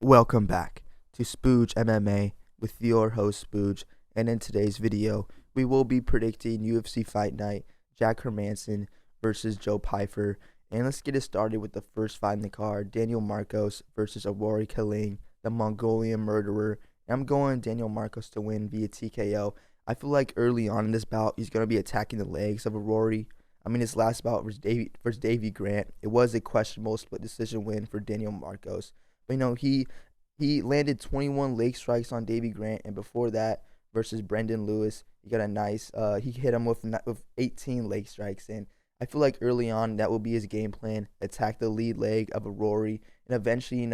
Welcome back to Spooge MMA with your host Spooge, and in today's video, we will be predicting UFC Fight Night, Jack Hermansson versus Joe Pyfer. And let's get it started with the first fight in the card, Daniel Marcos versus Rory Killing, the Mongolian murderer. And I'm going Daniel Marcos to win via TKO. I feel like early on in this bout, he's going to be attacking the legs of Rory. I mean, his last bout versus Davey Grant, it was a questionable split decision win for Daniel Marcos. But, he landed 21 leg strikes on Davey Grant, and before that, versus Brendan Lewis, he got a nice. He hit him with 18 leg strikes, and I feel like early on that will be his game plan: attack the lead leg of a Rory, and eventually,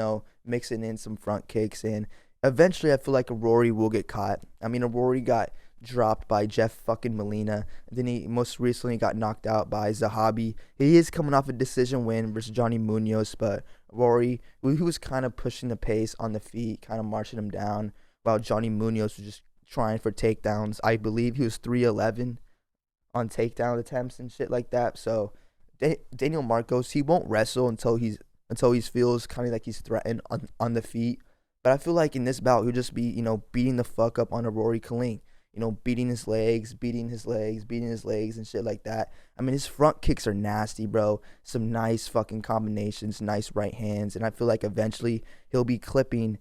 mixing in some front kicks, and eventually, I feel like a Rory will get caught. I mean, a Rory got dropped by Jeff fucking Molina, and then he most recently got knocked out by Zahabi. He is coming off a decision win versus Johnny Munoz, but Rory, he was kind of pushing the pace on the feet, kind of marching him down, while Johnny Munoz was just trying for takedowns. I believe he was 3-11 on takedown attempts and shit like that. So Daniel Marcos, he won't wrestle until he feels kind of like he's threatened on the feet. But I feel like in this bout, he'll just be, beating the fuck up on a Rory Killing. Beating his legs, and shit like that. I mean, his front kicks are nasty, bro. Some nice fucking combinations, nice right hands. And I feel like eventually he'll be clipping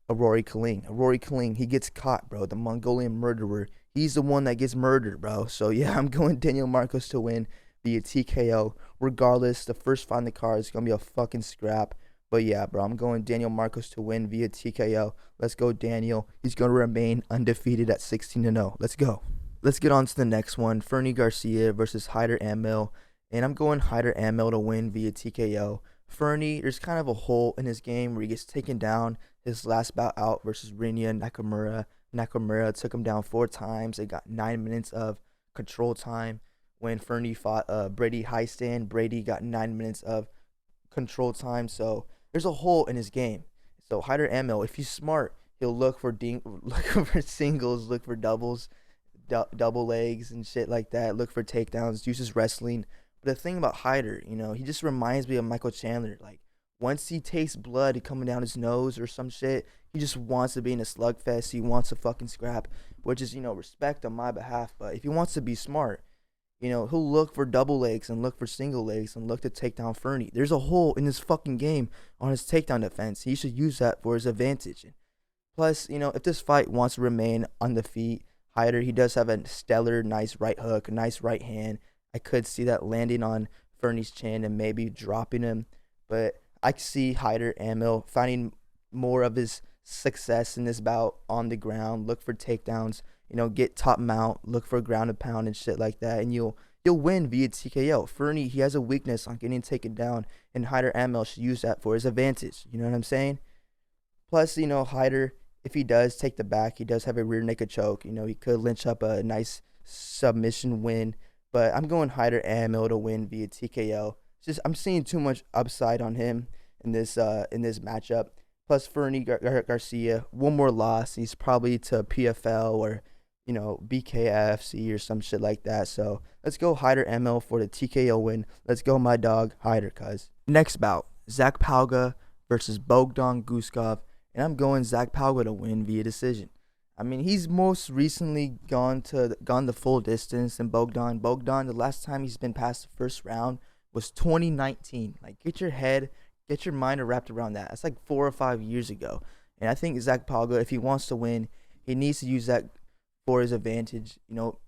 a Rory Killing. A Rory Killing, he gets caught, bro. The Mongolian murderer. He's the one that gets murdered, bro. So, yeah, I'm going Daniel Marcos to win via TKO. Regardless, the first fight in the card is going to be a fucking scrap. But yeah, bro, I'm going Daniel Marcos to win via TKO. Let's go, Daniel. He's going to remain undefeated at 16-0. Let's go. Let's get on to the next one. Fernie Garcia versus Hyder Amil. And I'm going Hyder Amil to win via TKO. Fernie, there's kind of a hole in his game where he gets taken down his last bout out versus Rinya Nakamura. Nakamura took him down 4 times. They got 9 minutes of control time. When Fernie fought Brady Hiestand, Brady got 9 minutes of control time. So there's a hole in his game. So Hyder Amil, if he's smart, he'll look for singles, look for doubles, double legs and shit like that. Look for takedowns, uses wrestling. But the thing about Hyder, he just reminds me of Michael Chandler. Like, once he tastes blood coming down his nose or some shit, he just wants to be in a slugfest. He wants to fucking scrap, which is, respect on my behalf. But if he wants to be smart, he'll look for double legs and look for single legs and look to take down Fernie. There's a hole in his fucking game on his takedown defense. He should use that for his advantage. Plus, if this fight wants to remain on the feet, Hyder, he does have a stellar, nice right hook, nice right hand. I could see that landing on Fernie's chin and maybe dropping him. But I could see Hyder Amil finding more of his success in this bout on the ground. Look for takedowns. Get top mount, look for ground and pound and shit like that, and you'll win via TKO. Fernie, he has a weakness on getting taken down, and Hyder Amil should use that for his advantage. You know what I'm saying? Plus, Hyder, if he does take the back, he does have a rear naked choke. He could lynch up a nice submission win, but I'm going Hyder Amil to win via TKO. I'm seeing too much upside on him in this matchup. Plus, Fernie Garcia, one more loss, he's probably to PFL or BKFC or some shit like that. So let's go Hyder Amil for the TKO win. Let's go my dog Hyder, cuz. Next bout, Zach Pauga versus Bogdan Guskov, and I'm going Zach Pauga to win via decision. I mean, he's most recently gone the full distance than Bogdan. Bogdan, the last time he's been past the first round was 2019. Like, get your mind wrapped around that. That's like 4 or 5 years ago. And I think Zach Pauga, if he wants to win, he needs to use that for his advantage.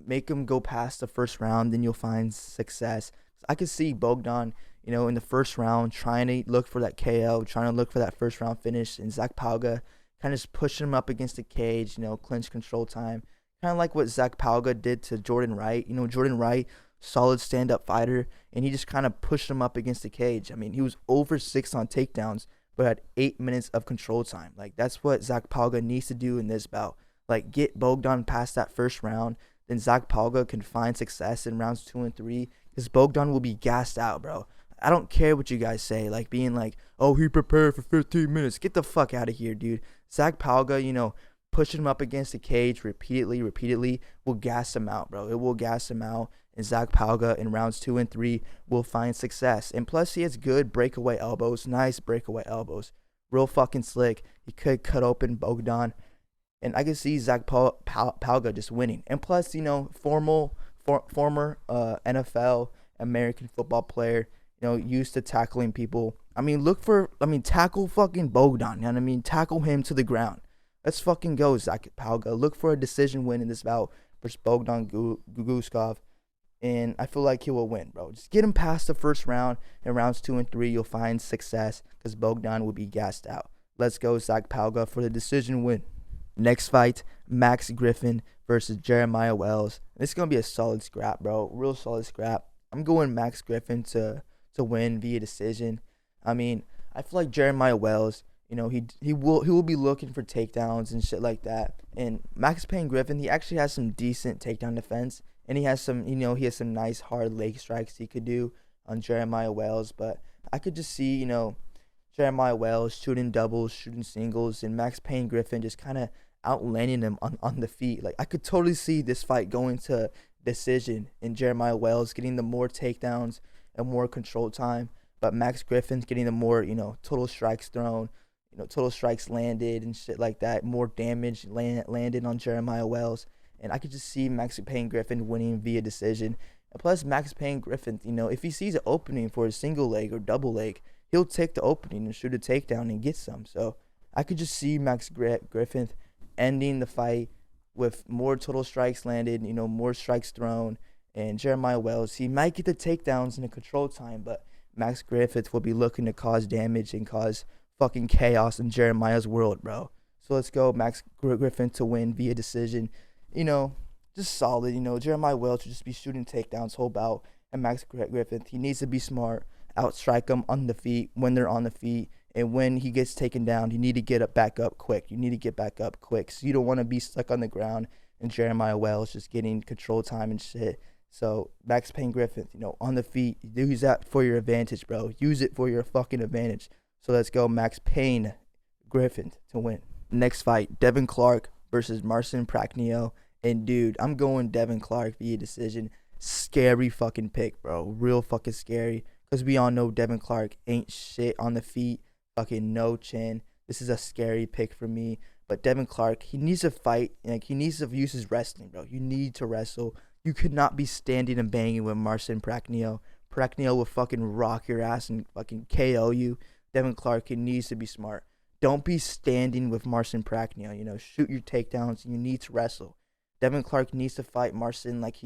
Make him go past the first round, then you'll find success. I could see Bogdan, in the first round trying to look for that KO, trying to look for that first round finish, and Zach Pauga kind of just pushing him up against the cage, clinch control time. Kind of like what Zach Pauga did to Jordan Wright. Jordan Wright, solid stand-up fighter, and he just kind of pushed him up against the cage. I mean, he was over 6 on takedowns, but had 8 minutes of control time. Like, that's what Zach Pauga needs to do in this bout. Like, get Bogdan past that first round, then Zach Pauga can find success in rounds 2 and 3, because Bogdan will be gassed out, bro. I don't care what you guys say, like being like, oh, he prepared for 15 minutes. Get the fuck out of here, dude. Zach Pauga, pushing him up against the cage repeatedly will gas him out, bro. It will gas him out. And Zach Pauga in rounds 2 and 3 will find success. And plus, he has good breakaway elbows, nice breakaway elbows. Real fucking slick. He could cut open Bogdan. And I can see Zach Palga just winning. And plus, former NFL American football player, used to tackling people. Tackle fucking Bogdan. You know what I mean? Tackle him to the ground. Let's fucking go, Zach Palga. Look for a decision win in this bout versus Bogdan Guskov. And I feel like he will win, bro. Just get him past the first round. In rounds 2 and 3, you'll find success because Bogdan will be gassed out. Let's go, Zach Palga, for the decision win. Next fight, Max Griffin versus Jeremiah Wells. This is going to be a solid scrap, bro. Real solid scrap. I'm going Max Griffin to win via decision. I feel like Jeremiah Wells, he will be looking for takedowns and shit like that. And Max Payne Griffin, he actually has some decent takedown defense. And he has some nice hard leg strikes he could do on Jeremiah Wells. But I could just see, Jeremiah Wells shooting doubles, shooting singles, and Max Payne Griffin just kind of outlanding him on the feet. Like, I could totally see this fight going to decision and Jeremiah Wells getting the more takedowns and more control time. But Max Griffin's getting the more, total strikes thrown, total strikes landed and shit like that. More damage landed on Jeremiah Wells. And I could just see Max Payne Griffin winning via decision. And plus, Max Payne Griffin, if he sees an opening for a single leg or double leg, he'll take the opening and shoot a takedown and get some. So I could just see Max Griffin ending the fight with more total strikes landed, more strikes thrown. And Jeremiah Wells, he might get the takedowns in the control time, but Max Griffin will be looking to cause damage and cause fucking chaos in Jeremiah's world, bro. So let's go Max Griffin to win via decision. Just solid. Jeremiah Wells should just be shooting takedowns whole bout. And Max Griffin, he needs to be smart, outstrike them on the feet when they're on the feet. And when he gets taken down, you need to get back up quick. So you don't want to be stuck on the ground and Jeremiah Wells just getting control time and shit. So Max Payne Griffin, on the feet, use that for your advantage, bro. Use it for your fucking advantage. So let's go Max Payne Griffin to win. Next fight, Devin Clark versus Marcin Prachnio. And dude, I'm going Devin Clark via decision. Scary fucking pick, bro. Real fucking scary. Because we all know Devin Clark ain't shit on the feet. Fucking no chin. This is a scary pick for me. But Devin Clark, he needs to fight. He needs to use his wrestling, bro. You need to wrestle. You could not be standing and banging with Marcin Prachnio. Prachnio will fucking rock your ass and fucking KO you. Devin Clark, he needs to be smart. Don't be standing with Marcin Prachnio. Shoot your takedowns. You need to wrestle. Devin Clark needs to fight Marcin like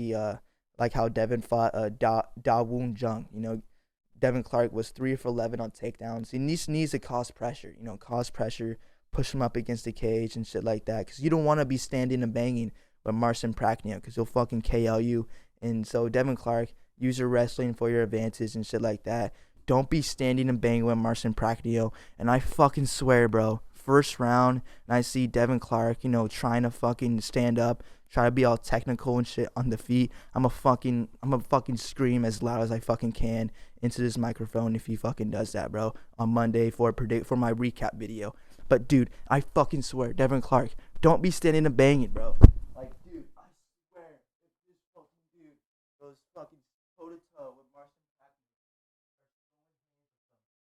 how Devin fought Da Woon Jung. Devin Clark was 3 for 11 on takedowns. He needs to cause pressure. Push him up against the cage and shit like that. Because you don't want to be standing and banging with Marcin Prachnio because he'll fucking KO you. And so Devin Clark, use your wrestling for your advantage and shit like that. Don't be standing and banging with Marcin Prachnio. And I fucking swear, bro, first round, and I see Devin Clark, trying to fucking stand up, try to be all technical and shit on the feet. I'm a fucking scream as loud as I fucking can into this microphone if he fucking does that, bro, on Monday for my recap video. But dude, I fucking swear, Devin Clark, don't be standing and banging, bro. Like, dude, I swear, if this fucking dude goes fucking toe to toe with Marcin Prachnio,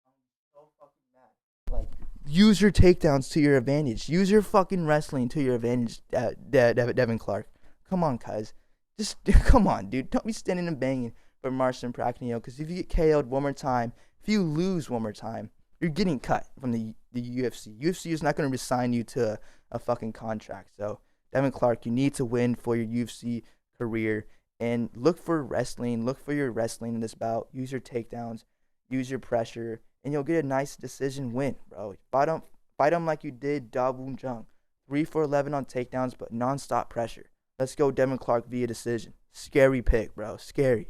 I'm so fucking mad. Like, use your takedowns to your advantage. Use your fucking wrestling to your advantage, Devin Clark. Come on, cuz. Just come on, dude. Don't be standing and banging for Marcin Prachnio, because if you get KO'd one more time, if you lose one more time, you're getting cut from the UFC. UFC is not going to resign you to a fucking contract. So, Devin Clark, you need to win for your UFC career. And look for wrestling. Look for your wrestling in this bout. Use your takedowns. Use your pressure. And you'll get a nice decision win, bro. Fight him like you did Da Woon Jung. 3 for 11 on takedowns, but non-stop pressure. Let's go Devin Clark via decision. Scary pick, bro. Scary.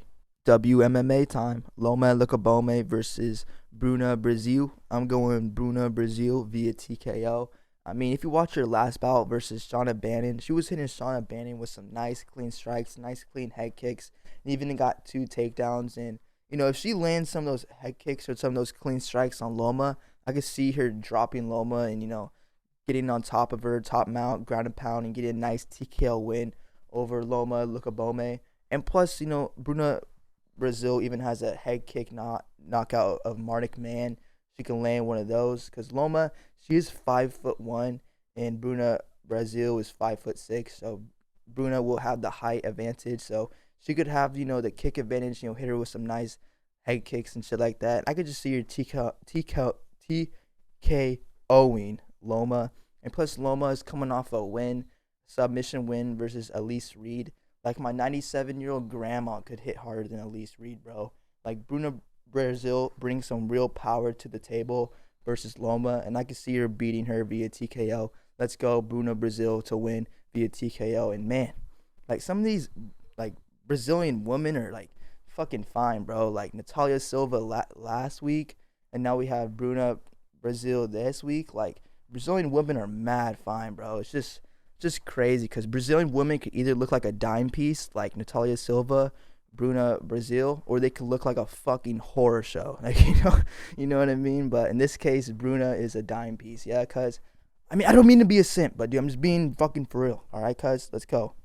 WMMA time. Loma Lucabome versus Bruna Brazil. I'm going Bruna Brazil via TKO. If you watch her last bout versus Shauna Bannon, she was hitting Shauna Bannon with some nice clean strikes, nice clean head kicks, and even got 2 takedowns. And if she lands some of those head kicks or some of those clean strikes on Loma, I could see her dropping Loma and, getting on top of her, top mount, ground and pound, and getting a nice TKO win over Loma Lucabome. And plus, Bruna Brazil even has a head kick knockout of Marnik Man. she can land one of those. Because Loma, she is 5'1", and Bruna Brazil is 5'6", so Bruna will have the height advantage. So she could have, the kick advantage, hit her with some nice head kicks and shit like that. I could just see her TKOing Loma. And plus, Loma is coming off a submission win versus Elise Reed. Like, my 97-year-old grandma could hit harder than Elise Reed, bro. Like, Bruna Brazil brings some real power to the table versus Loma, and I could see her beating her via TKO. Let's go, Bruna Brazil to win via TKO. And, man, like, some of these, like, Brazilian women are, like, fucking fine, bro. Like, Natalia Silva last week, and now we have Bruna Brazil this week. Like, Brazilian women are mad fine, bro. It's just crazy because Brazilian women could either look like a dime piece, like Natalia Silva, Bruna Brazil, or they could look like a fucking horror show. Like, you know what I mean? But in this case, Bruna is a dime piece. Yeah, cuz, I mean, I don't mean to be a simp, but dude, I'm just being fucking for real. All right, cuz, let's go.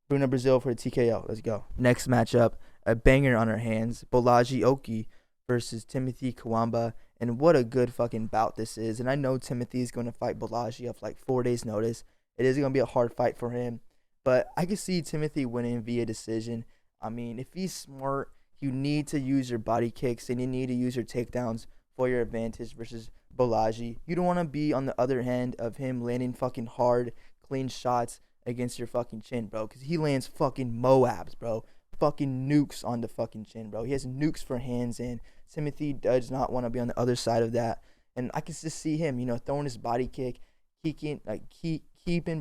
Bruna Brazil for the TKO. Let's go. Next matchup, a banger on our hands. Bolaji Oki versus Timothy Kawamba. And what a good fucking bout this is. And I know Timothy is going to fight Bolaji off like 4 days' notice. It is going to be a hard fight for him. But I can see Timothy winning via decision. I mean, if he's smart, you need to use your body kicks and you need to use your takedowns for your advantage versus Bolaji. You don't want to be on the other hand of him landing fucking hard, clean shots against your fucking chin, bro. Because he lands fucking Moabs, bro. Fucking nukes on the fucking chin, bro. He has nukes for hands, and Timothy does not want to be on the other side of that. And I can just see him, throwing his body kick, keeping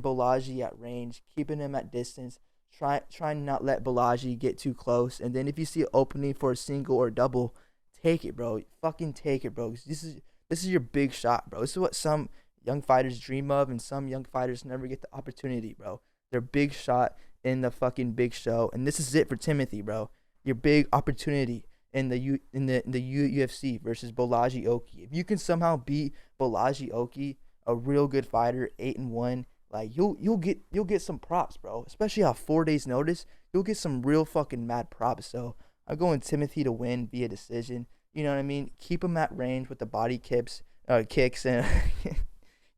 Bolaji at range, keeping him at distance, trying not let Bolaji get too close. And then if you see an opening for a single or a double, take it, bro. Fucking take it, bro. This is your big shot, bro. This is what some young fighters dream of, and some young fighters never get the opportunity, bro. Their big shot in the fucking big show, and this is it for Timothy, bro. Your big opportunity in the UFC versus Bolaji Oki. If you can somehow beat Bolaji Oki, a real good fighter, 8-1, like you'll get some props, bro. Especially off 4 days notice, you'll get some real fucking mad props. So I'm going Timothy to win via decision. You know what I mean? Keep him at range with the body kicks, and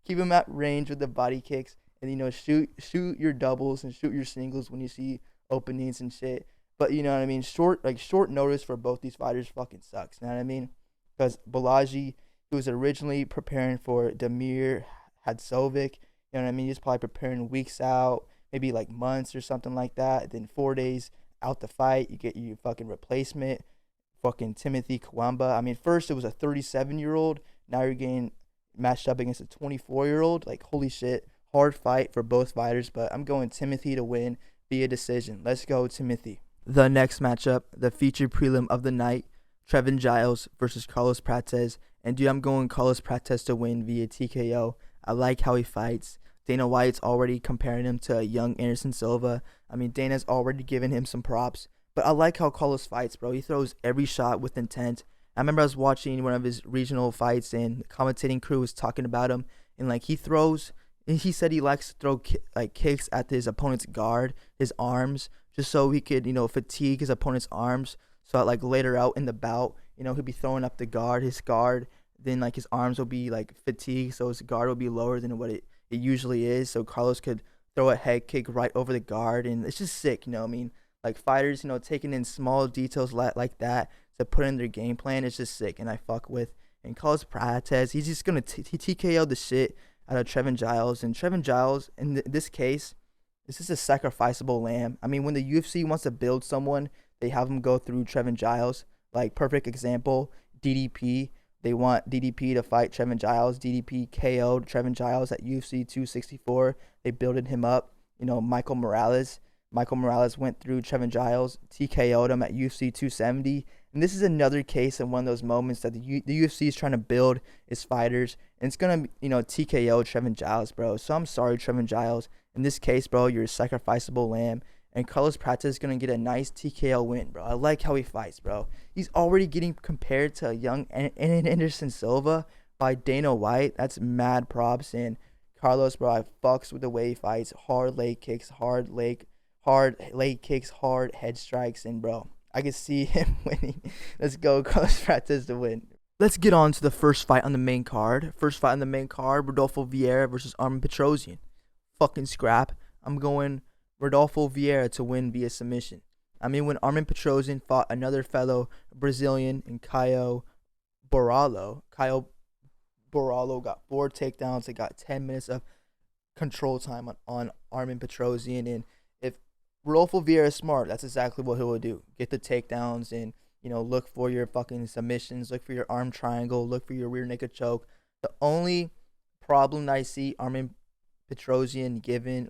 keep him at range with the body kicks, and shoot your doubles and shoot your singles when you see openings and shit. But you know what I mean? Short notice for both these fighters fucking sucks. You know what I mean? Because Bolaji, who was originally preparing for Damir Hadzovic, you know what I mean? He's probably preparing weeks out, maybe like months or something like that. Then 4 days out the fight, you get your fucking replacement, fucking Timothy Kawamba. I mean, first it was a 37-year-old. Now you're getting matched up against a 24-year-old. Like, holy shit. Hard fight for both fighters, but I'm going Timothy to win via decision. Let's go, Timothy. The next matchup, the featured prelim of the night, Trevin Giles versus Carlos Prates. And dude, I'm going Carlos Prates to win via TKO. I like how he fights. Dana White's already comparing him to a young Anderson Silva. I mean, Dana's already given him some props. But I like how Carlos fights, bro. He throws every shot with intent. I remember I was watching one of his regional fights, and the commentating crew was talking about him. And, like, he said he likes to throw kicks at his opponent's guard, his arms, just so he could, fatigue his opponent's arms. So, like, later out in the bout, he'll be throwing up his guard. Then, like, his arms will be, like, fatigued, so his guard will be lower than what it usually is. So Carlos could throw a head kick right over the guard, and it's just sick, I mean, like, fighters, taking in small details like that to put in their game plan is just sick, and I fuck with. And Carlos Prates, he's just going to TKO the shit out of Trevin Giles. And Trevin Giles, in this case, this is a sacrificable lamb. I mean, when the UFC wants to build someone, they have them go through Trevin Giles. Like, perfect example, DDP. They want DDP to fight Trevin Giles. DDP KO'd Trevin Giles at UFC 264. They builded him up. Michael Morales went through Trevin Giles, TKO'd him at UFC 270. And this is another case of one of those moments that the UFC is trying to build its fighters. And it's going to, TKO Trevin Giles, bro. So I'm sorry, Trevin Giles. In this case, bro, you're a sacrificable lamb. And Carlos Prates is going to get a nice TKO win, bro. I like how he fights, bro. He's already getting compared to a young Anderson Silva by Dana White. That's mad props. And Carlos, bro, I fucks with the way he fights. Hard leg kicks, hard leg kicks, hard head strikes. And, bro, I can see him winning. Let's go, Carlos Prates to win. Let's get on to the first fight on the main card. First fight on the main card, Rodolfo Vieira versus Armin Petrosyan. Fucking scrap. I'm going Rodolfo Vieira to win via submission. I mean, when Armin Petrosyan fought another fellow Brazilian in Caio Borralho got 4 takedowns. They got 10 minutes of control time on Armin Petrosyan. And if Rodolfo Vieira is smart, that's exactly what he will do. Get the takedowns and, look for your fucking submissions, look for your arm triangle, look for your rear naked choke. The only problem that I see Armin Petrosyan giving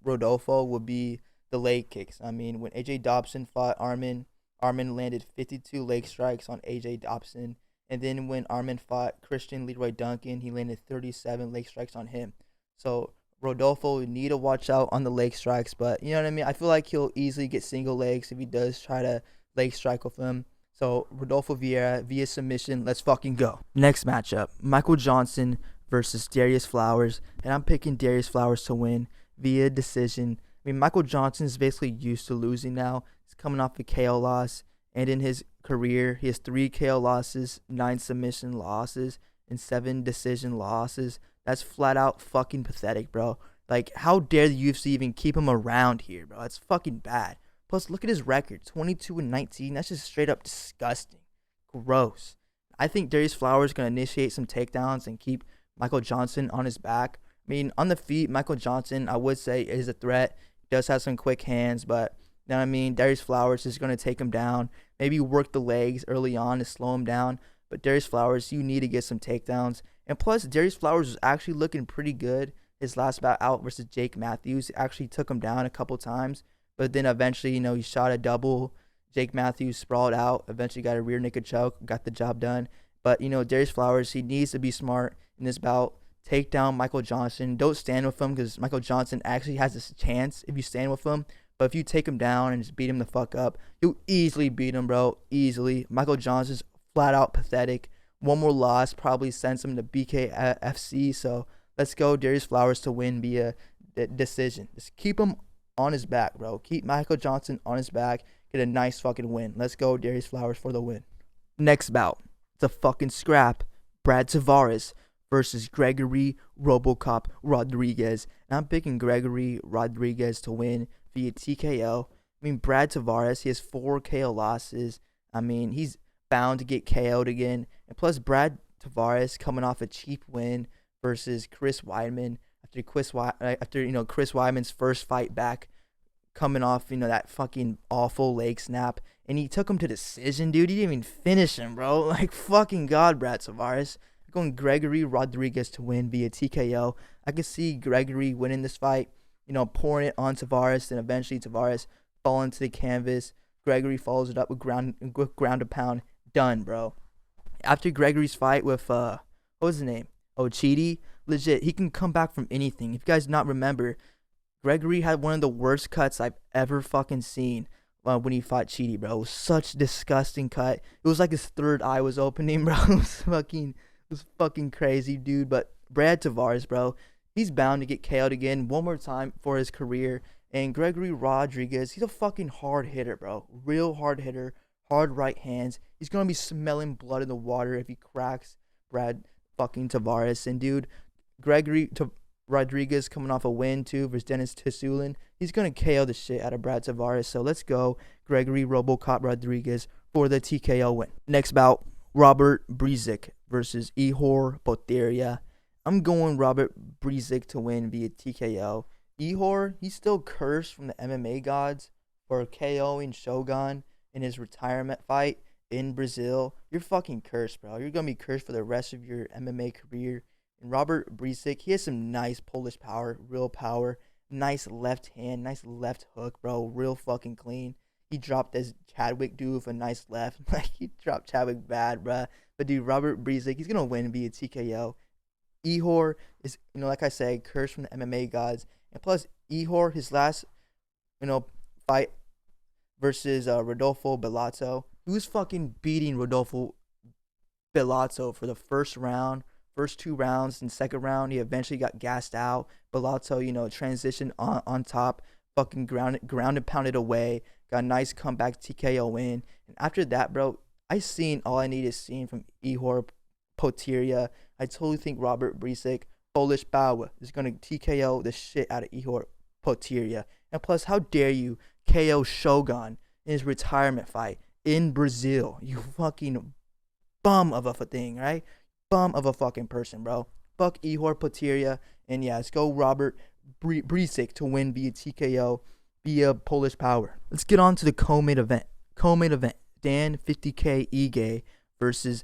Rodolfo would be the leg kicks. I mean, when AJ Dobson fought Armin landed 52 leg strikes on AJ Dobson. And then when Armin fought Christian Leroy Duncan, he landed 37 leg strikes on him. So Rodolfo would need to watch out on the leg strikes. But you know what I mean? I feel like he'll easily get single legs if he does try to leg strike with him. So Rodolfo Vieira via submission. Let's fucking go. Next matchup, Michael Johnson versus Darius Flowers. And I'm picking Darius Flowers to win via decision. I mean, Michael Johnson is basically used to losing now. He's coming off a KO loss. And in his career, he has 3 KO losses, 9 submission losses, and 7 decision losses. That's flat out fucking pathetic, bro. Like, how dare the UFC even keep him around here, bro? That's fucking bad. Plus, look at his record, 22-19. That's just straight up disgusting. Gross. I think Darius Flowers is going to initiate some takedowns and keep Michael Johnson on his back. I mean, on the feet, Michael Johnson, I would say, is a threat. He does have some quick hands, but, you know what I mean? Darius Flowers is going to take him down. Maybe work the legs early on to slow him down. But Darius Flowers, you need to get some takedowns. And plus, Darius Flowers was actually looking pretty good. His last bout out versus Jake Matthews actually took him down a couple times. But then eventually, he shot a double. Jake Matthews sprawled out. Eventually got a rear naked choke. Got the job done. But, Darius Flowers, he needs to be smart in this bout. Take down Michael Johnson. Don't stand with him because Michael Johnson actually has this chance if you stand with him. But if you take him down and just beat him the fuck up, you'll easily beat him, bro. Easily. Michael Johnson's flat out pathetic. One more loss probably sends him to BKFC. So let's go Darius Flowers to win via decision. Just keep him on his back, bro. Keep Michael Johnson on his back. Get a nice fucking win. Let's go Darius Flowers for the win. Next bout. It's a fucking scrap. Brad Tavares versus Gregory Robocop Rodriguez. And I'm picking Gregory Rodriguez to win via TKO. I mean, Brad Tavares, he has 4 KO losses. I mean, he's bound to get KO'd again. And plus, Brad Tavares coming off a cheap win versus Chris Weidman after Chris Weidman's first fight back, coming off that fucking awful leg snap, and he took him to decision, dude. He didn't even finish him, bro. Like, fucking God, Brad Tavares. I'm going Gregory Rodriguez to win via TKO. I could see Gregory winning this fight, pouring it on Tavares, and eventually Tavares falling to the canvas. Gregory follows it up with ground and pound. Done, bro. After Gregory's fight with what was his name? Chidi. Legit, he can come back from anything. If you guys not remember, Gregory had one of the worst cuts I've ever fucking seen when he fought Chidi, bro. It was such a disgusting cut. It was like his third eye was opening, bro. It was fucking crazy, dude. But Brad Tavares, bro, he's bound to get KO'd again one more time for his career. And Gregory Rodriguez, he's a fucking hard hitter, bro. Real hard hitter. Hard right hands. He's going to be smelling blood in the water if he cracks Brad fucking Tavares. And, dude, Gregory Rodriguez coming off a win, too, versus Dennis Tsulin. He's going to KO the shit out of Brad Tavares. So let's go Gregory Robocop Rodriguez for the TKO win. Next bout, Robert Brzezinski versus Ihor Potieria. I'm going Robert Brzezinski to win via TKO. Ihor, he's still cursed from the MMA gods for KOing Shogun in his retirement fight in Brazil. You're fucking cursed, bro. You're going to be cursed for the rest of your MMA career. And Robert Brzezinski, he has some nice Polish power, real power. Nice left hand, nice left hook, bro. Real fucking clean. He dropped this Chadwick dude with a nice left. Like, he dropped Chadwick bad, bro. But, dude, Robert Brzezinski, he's going to win via TKO. Ihor is, like I said, cursed from the MMA gods. And plus, Ihor, his last, fight versus Rodolfo Bellato. He was fucking beating Rodolfo Bellato for the first 2 rounds. And second round, he eventually got gassed out. Bellato, transitioned on top, fucking ground and pounded away. Got a nice comeback TKO win. And after that, bro, I seen all I need is seen from Ihor Potieria. I totally think Robert Brisic, Polish Power, is going to TKO the shit out of Ihor Potieria. And plus, how dare you KO Shogun in his retirement fight in Brazil? You fucking bum of a thing, right? Bum of a fucking person, bro. Fuck Ihor Potieria. And yeah, let's go Robert Brisic to win via TKO via Polish Power. Let's get on to the co-main event. Dan 50K Ige versus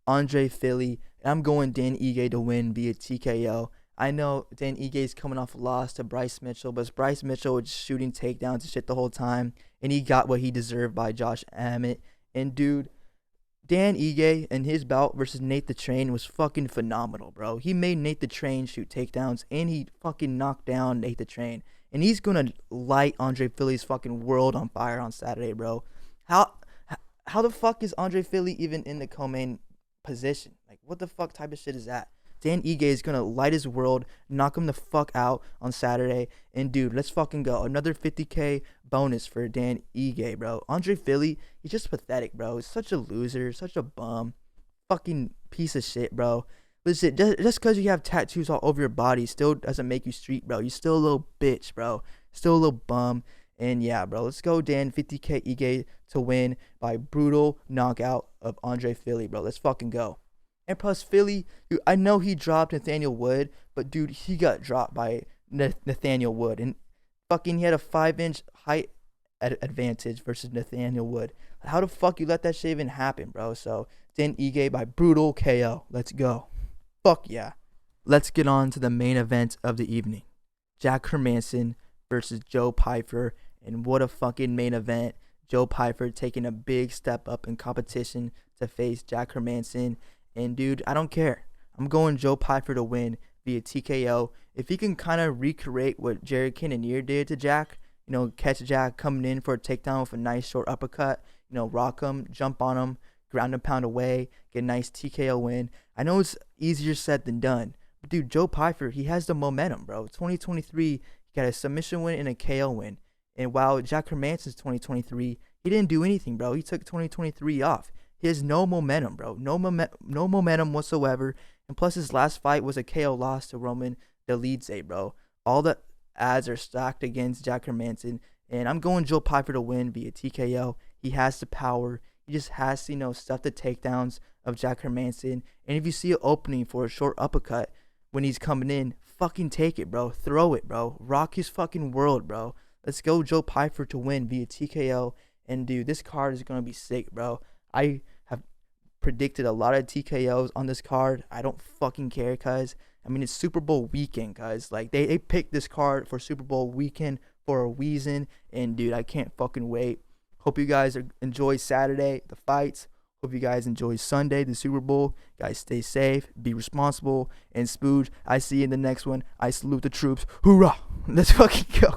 Andre Philly. And I'm going Dan Ige to win via TKO. I know Dan Ige is coming off a loss to Bryce Mitchell, but Bryce Mitchell was shooting takedowns and shit the whole time, and he got what he deserved by Josh Emmett. And dude, Dan Ige and his bout versus Nate the Train was fucking phenomenal, bro. He made Nate the Train shoot takedowns, and he fucking knocked down Nate the Train. And he's gonna light Andre Philly's fucking world on fire on Saturday, bro. How the fuck is Andre Philly even in the co-main position? Like, what the fuck type of shit is that? Dan Ige is gonna light his world, knock him the fuck out on Saturday. And dude, let's fucking go. Another 50K bonus for Dan Ige, bro. Andre Philly, he's just pathetic, bro. He's such a loser, such a bum, fucking piece of shit, bro. Listen, just because you have tattoos all over your body still doesn't make you street, bro. You're still a little bitch, bro. Still a little bum. And yeah, bro, let's go Dan 50K Ige to win by brutal knockout of Andre Philly, bro. Let's fucking go. And plus Philly, dude, I know he dropped Nathaniel Wood, but dude, he got dropped by Nathaniel Wood. And fucking he had a 5-inch height advantage versus Nathaniel Wood. How the fuck you let that shit even happen, bro? So Dan Ige by brutal KO. Let's go. Fuck yeah. Let's get on to the main event of the evening. Jack Hermansson versus Joe Pyfer. And what a fucking main event. Joe Pyfer taking a big step up in competition to face Jack Hermansson. And dude, I don't care. I'm going Joe Pyfer to win via TKO. If he can kind of recreate what Jared Cannonier did to Jack, you know, catch Jack coming in for a takedown with a nice short uppercut, you know, rock him, jump on him, ground and pound away, get a nice TKO win. I know it's easier said than done, but dude, Joe Pyfer, he has the momentum, bro. 2023, he got a submission win and a KO win. And while Jack Hermansson's 2023, he didn't do anything, bro. He took 2023 off. He has no momentum, bro. No momentum whatsoever. And plus, his last fight was a KO loss to Roman Dolidze, bro. All the odds are stacked against Jack Hermansson. And I'm going Joe Pyfer to win via TKO. He has the power. He just has to, you know, stuff the takedowns of Jack Hermansson. And if you see an opening for a short uppercut when he's coming in, fucking take it, bro. Throw it, bro. Rock his fucking world, bro. Let's go Joe Pyfer to win via TKO. And, dude, this card is going to be sick, bro. I have predicted a lot of TKOs on this card. I don't fucking care, cuz. I mean, it's Super Bowl weekend, cuz. Like, they picked this card for Super Bowl weekend for a reason. And, dude, I can't fucking wait. Hope you guys enjoy Saturday, the fights. Hope you guys enjoy Sunday, the Super Bowl. Guys, stay safe, be responsible. And Spooge, I see you in the next one. I salute the troops. Hoorah! Let's fucking go.